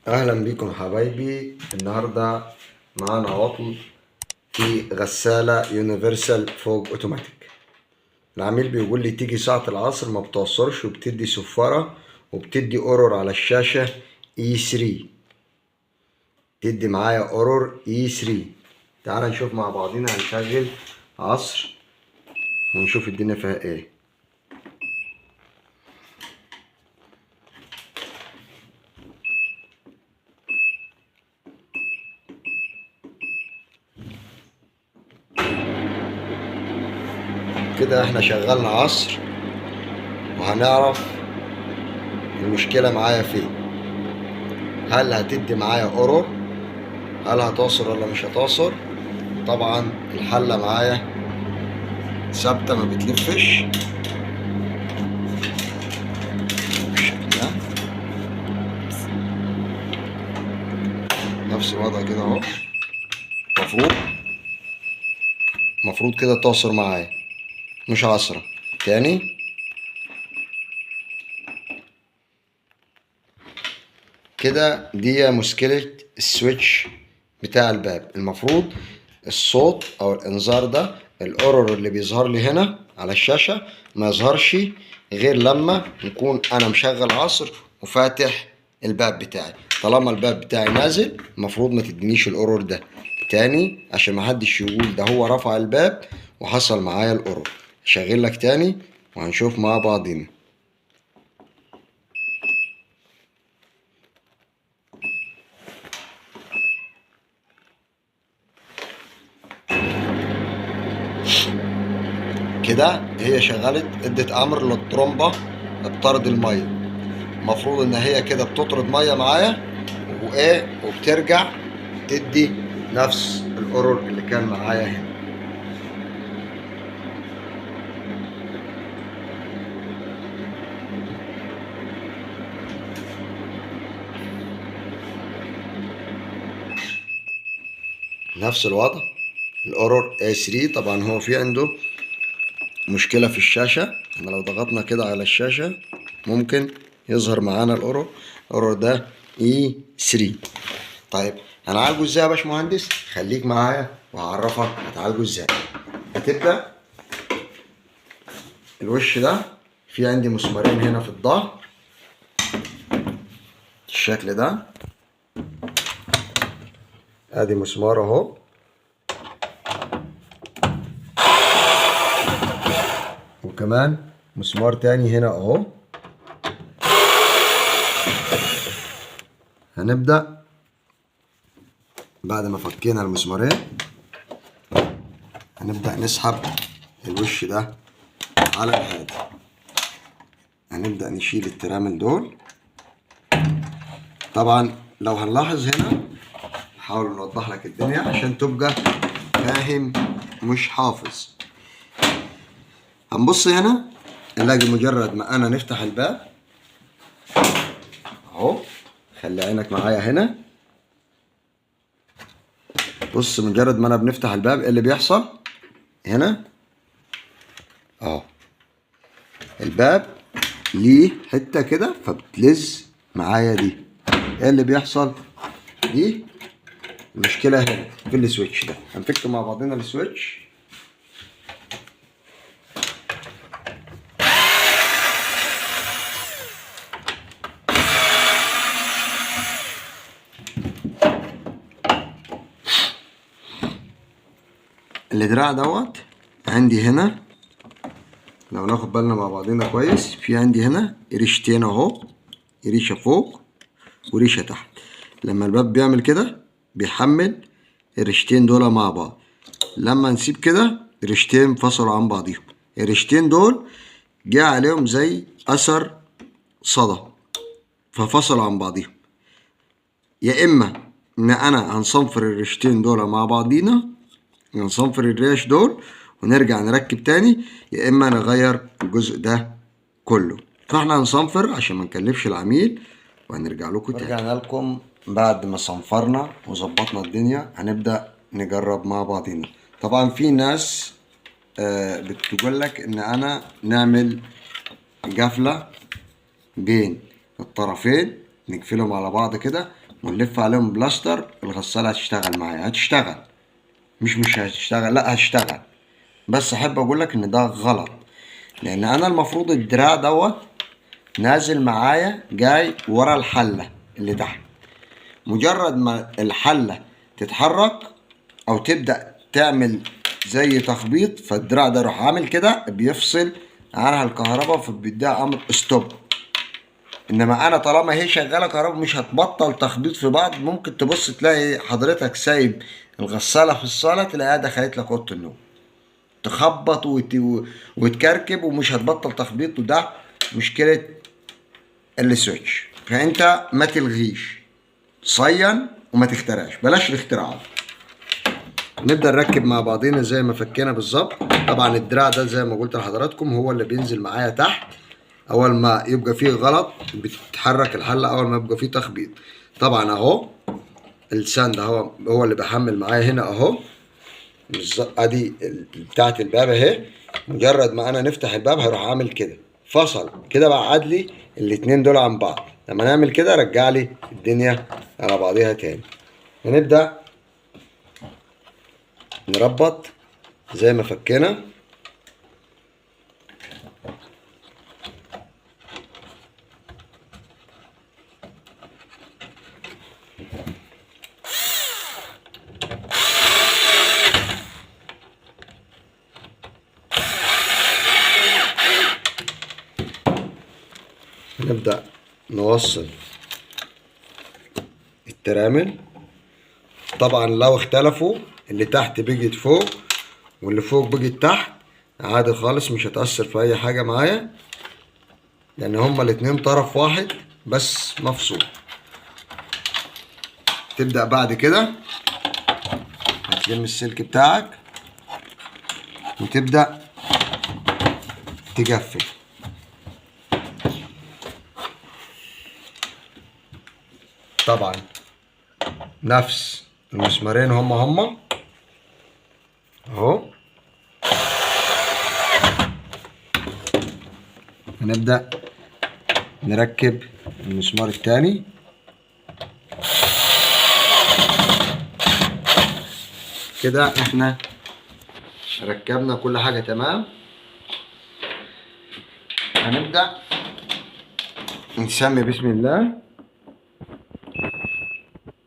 اهلا بيكم حبايبي. النهارده معانا عطل في غسالة يونيفرسال فوق اوتوماتيك. العميل بيقول لي تيجي ساعة العصر ما بتوصلش وبتدي صفارة وبتدي اورور على الشاشة E3. تدي معايا اورور E3. تعال نشوف مع بعضينا، هنشغل عصر ونشوف الدنيا فيها ايه. كده احنا شغلنا عصر وهنعرف المشكلة معايا فين. هل هتدي معايا اورور؟ هل هتعصر ولا مش هتعصر؟ طبعا الحلة معايا ثابتة ما بتلفش بالشكل ده، نفس الوضع كده اهو. مفروض كده تعصر معايا، مش عصرة تاني. كده دي مشكلة السويتش بتاع الباب. المفروض الصوت او الانذار ده، الاورور اللي بيظهر لي هنا على الشاشة، ما يظهرش غير لما نكون انا مشغل عصر وفاتح الباب بتاعي. طالما الباب بتاعي نازل المفروض ما تدينيش الاورور ده تاني، عشان ما حدش يقول ده هو رفع الباب وحصل معايا الاورور. هشغل لك تاني وهنشوف مع بعضينا. كده هي شغلت، ادت امر للطرمبه بطرد الميه. المفروض ان هي كده بتطرد ميه معايا وايه، وبترجع تدي نفس الاورور اللي كان معايا هنا. نفس الوضع، الاورور A3. طبعا هو في عنده مشكله في الشاشه. احنا لو ضغطنا كده على الشاشه ممكن يظهر معانا الاورور ده E3. طيب هنعالجه ازاي يا باشمهندس؟ خليك معايا وهعرفك هتعالجه ازاي. هتبدا الوش ده، في عندي مسمارين هنا في الظهر الشكل ده. ادي مسمار اهو، وكمان مسمار تاني هنا اهو. هنبدأ بعد ما فكينا المسمارين هنبدأ نسحب الوش ده على الهادي. هنبدأ نشيل الترامل دول. طبعا لو هنلاحظ هنا، نحاول نوضح لك الدنيا عشان تبقى فاهم مش حافظ. هنبص هنا نلاقي مجرد ما انا نفتح الباب اهو، خلي عينك معايا هنا. بص، مجرد ما انا بنفتح الباب ايه اللي بيحصل هنا اهو؟ الباب ليه حته كده فبتلز معايا دي. ايه اللي بيحصل؟ دي المشكله هنا في السويتش ده. هنفك مع بعضنا السويتش. الدراع دوت عندي هنا، لو ناخد بالنا مع بعضنا كويس، في عندي هنا ريشتين اهو، ريشه فوق وريشه تحت. لما الباب بيعمل كده بيحمل الريشتين دول مع بعض. لما نسيب كده الريشتين انفصلوا عن بعضيهم. الريشتين دول جه عليهم زي اثر صدى ففصلوا عن بعضيهم. يا اما ان انا هنصنفر الريشتين دول مع بعضينا، نصنفر الريش دول ونرجع نركب تاني، يا اما نغير الجزء ده كله. فاحنا هنصنفر عشان ما نكلفش العميل وهنرجع لكم تاني. رجعنا لكم بعد ما صنفرنا وظبطنا الدنيا. هنبدأ نجرب مع بعضينا. طبعا في ناس بتقول لك ان انا نعمل قفلة بين الطرفين، نقفلهم على بعض كده ونلف عليهم بلاستر، الغسالة هتشتغل معايا، هتشتغل، مش هتشتغل، لا هتشتغل. بس احب اقولك ان ده غلط، لان انا المفروض الدراع دوت نازل معايا جاي ورا الحلة اللي تحت. مجرد ما الحلة تتحرك او تبدأ تعمل زي تخبيط، فالدراع ده يروح عامل كده، بيفصل عنها الكهرباء، فبيديها امر ستوب. انما انا طالما هي شغاله كهرباء مش هتبطل تخبيط في بعض. ممكن تبص تلاقي حضرتك سايب الغساله في الصاله، تلاقيها دخلت لك اوضه النوم تخبط وتكركب، ومش هتبطل تخبيط. وده مشكله السويتش. فانت ما تلغيش، صين وما تخترعش، بلاش الاختراعات. نبدأ نركب مع بعضينا زي ما فكينا بالظبط. طبعا الدراع ده زي ما قلت لحضراتكم هو اللي بينزل معايا تحت اول ما يبقى فيه غلط، بتتحرك الحلة اول ما يبقى فيه تخبيط. طبعا اهو الساند هو اللي بحمل معايا هنا اهو بالظبط. ادي بتاعت الباب اهي، مجرد ما انا نفتح الباب هيروح عامل كده، فصل كده، بعد لي الاتنين دول عن بعض. لما نعمل كده رجع لي الدنيا على بعضيها تاني. هنبدأ نربط زي ما فكينا. نبدأ نوصل الترامل. طبعا لو اختلفوا اللي تحت بيجي فوق واللي فوق بيجي تحت عادي خالص، مش هتأثر في أي حاجة معايا، لأن هما الاتنين طرف واحد بس مفصول. تبدأ بعد كده هتلم السلك بتاعك وتبدأ تجفل. طبعا نفس المسمارين هما اهو. هنبدأ نركب المسمار التاني. كده احنا ركبنا كل حاجة تمام. هنبدأ نسمي بسم الله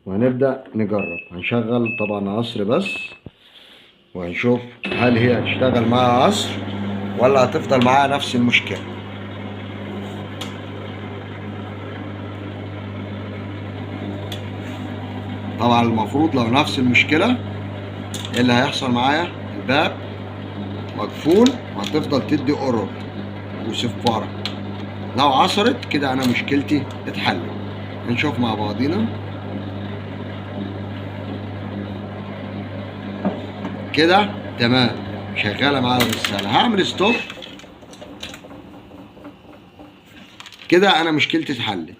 وهنبدأ نجرب. هنشغل طبعا عصر بس، وهنشوف هل هي هتشتغل معاها عصر ولا هتفضل معاها نفس المشكلة. طبعا المفروض لو نفس المشكلة ايه اللي هيحصل معايا؟ الباب مقفول وهتفضل تدي قرب وصفارة. لو عصرت كده انا مشكلتي اتحلت. هنشوف مع بعضينا كده تمام، شغالة معايا الغسالة. هعمل ستوب كده انا مشكلتي اتحلت.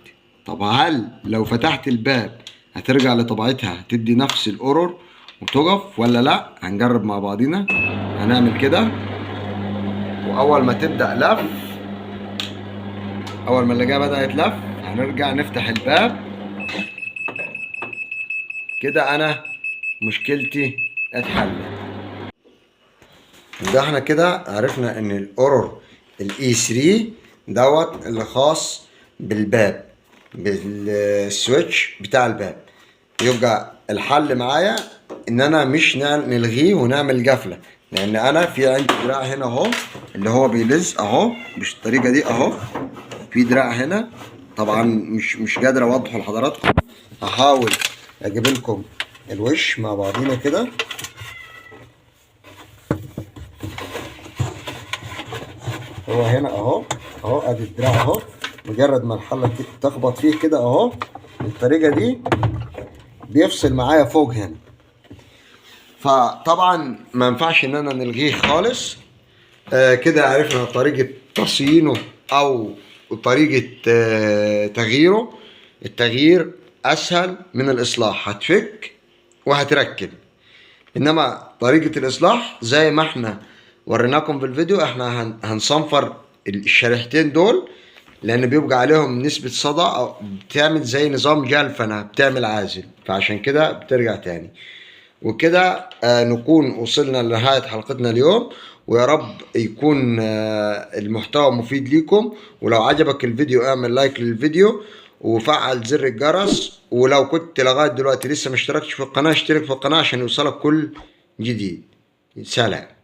طب هل لو فتحت الباب هترجع لطبيعتها تدي نفس الاورور وتقف ولا لا؟ هنجرب مع بعضينا. هنعمل كده، واول ما تبدأ لف، اول ما اللجاء بدأت لف هنرجع نفتح الباب كده انا مشكلتي اتحلت. ده احنا كده عرفنا ان الاورور الاي 3 دوت اللي خاص بالباب، بالسويتش بتاع الباب. يبقى الحل معايا ان انا مش نلغيه ونعمل قفله، لان انا في عندي دراع هنا اهو اللي هو بيلز اهو بالطريقه دي اهو. في دراع هنا طبعا مش قادر اوضحه لحضراتكم. هحاول اجيب لكم الوش مع بعضينا كده. هو هنا اهو ادي الدراع اهو. مجرد ما الحله تخبط فيه كده اهو بالطريقه دي بيفصل معايا فوق هنا. فطبعا ما ينفعش ان انا نلغيه خالص. كده عرفنا طريقه تصيينه او طريقه تغييره. التغيير اسهل من الاصلاح، هتفك وهتركب. انما طريقه الاصلاح زي ما احنا وريناكم في الفيديو، احنا هنصنفر الشريحتين دول لان بيبقى عليهم نسبة صدى او بتعمل زي نظام جلفنة، بتعمل عازل، فعشان كده بترجع تاني. وكده نكون وصلنا لنهاية حلقتنا اليوم، ويا رب يكون المحتوى مفيد ليكم. ولو عجبك الفيديو اعمل لايك للفيديو وفعل زر الجرس، ولو كنت لغاية دلوقتي لسه مشتركتش في القناة اشترك في القناة عشان يوصلك كل جديد. سلام.